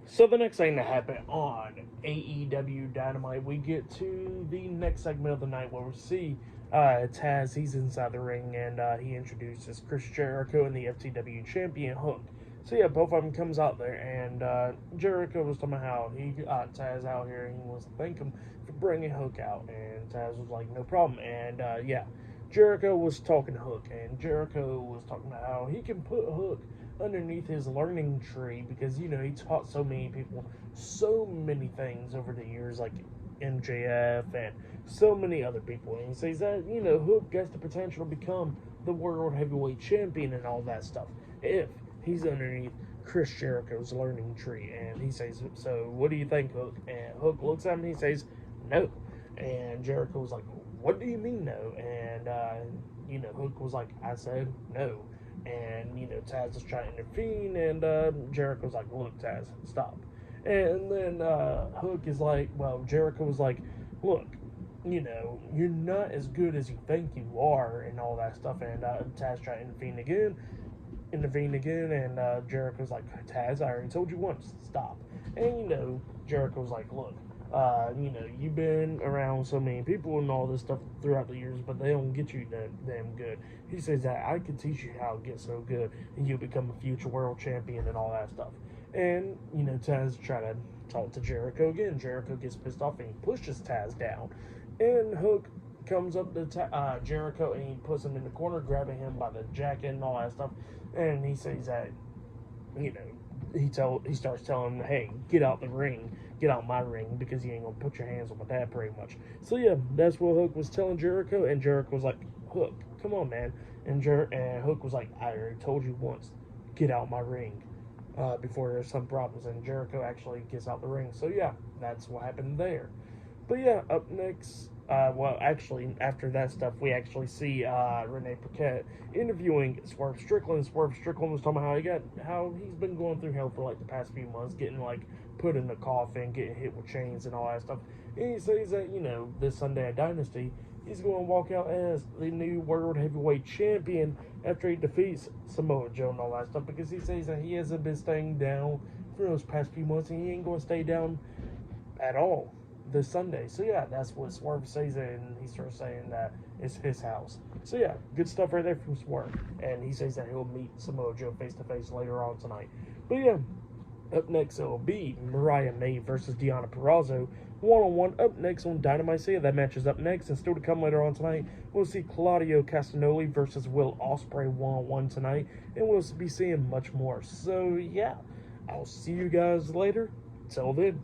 So the next thing that happened on AEW Dynamite, we get to the next segment of the night where we see Taz. He's inside the ring and he introduces Chris Jericho and the FTW champion Hook. So yeah, both of them comes out there and Jericho was talking about how he got Taz out here and he wants to thank him for bringing Hook out, and Taz was like, no problem. And yeah, Jericho was talking to Hook, and Jericho was talking about how he can put Hook underneath his learning tree because, you know, he taught so many people so many things over the years, like MJF and so many other people. And he says that, you know, Hook has the potential to become the world heavyweight champion and all that stuff if he's underneath Chris Jericho's learning tree. And he says, so what do you think, Hook? And Hook looks at him and he says, no. And Jericho was like, what do you mean no? And you know, Hook was like, I said no. And, you know, Taz was trying to intervene, and Jericho's like, look, Taz, stop. And then Hook is like, well, Jericho was like, look, you know, you're not as good as you think you are, and all that stuff. And Taz tried to intervene again, and Jericho's like, Taz, I already told you once, stop. And, you know, Jericho's like, look, you know, you've been around so many people and all this stuff throughout the years, but they don't get you that damn good. He says that I can teach you how to get so good, and you become a future world champion and all that stuff. And, you know, Taz try to talk to Jericho again. Jericho gets pissed off and he pushes Taz down. And Hook comes up to Jericho and he puts him in the corner, grabbing him by the jacket and all that stuff. And he says that, you know, he starts telling him, hey, get out the ring, get out my ring, because you ain't gonna put your hands on my dad, pretty much. So yeah, that's what Hook was telling Jericho, and Jericho was like, Hook, come on, man. And Hook was like, I already told you once, get out my ring, before there's some problems. And Jericho actually gets out the ring. So yeah, that's what happened there. But yeah, up next, well, actually, after that stuff, we actually see Renee Paquette interviewing Swerve Strickland. Swerve Strickland was talking about how he's been going through hell for like the past few months, getting like put in the coffin, getting hit with chains and all that stuff. And he says that, you know, this Sunday at Dynasty, he's going to walk out as the new World Heavyweight Champion after he defeats Samoa Joe and all that stuff, because he says that he hasn't been staying down for those past few months, and he ain't going to stay down at all this Sunday. So yeah, that's what Swerve says, and he starts saying that it's his house. So yeah, good stuff right there from Swerve. And he says that he'll meet Samoa Joe face to face later on tonight. But yeah, up next it'll be Mariah May versus Deonna Purrazzo one-on-one up next on Dynamite. So yeah, that match is up next, and still to come later on tonight, we'll see Claudio Castagnoli versus Will Ospreay one-on-one tonight, and we'll be seeing much more. So yeah, I'll see you guys later. Till then.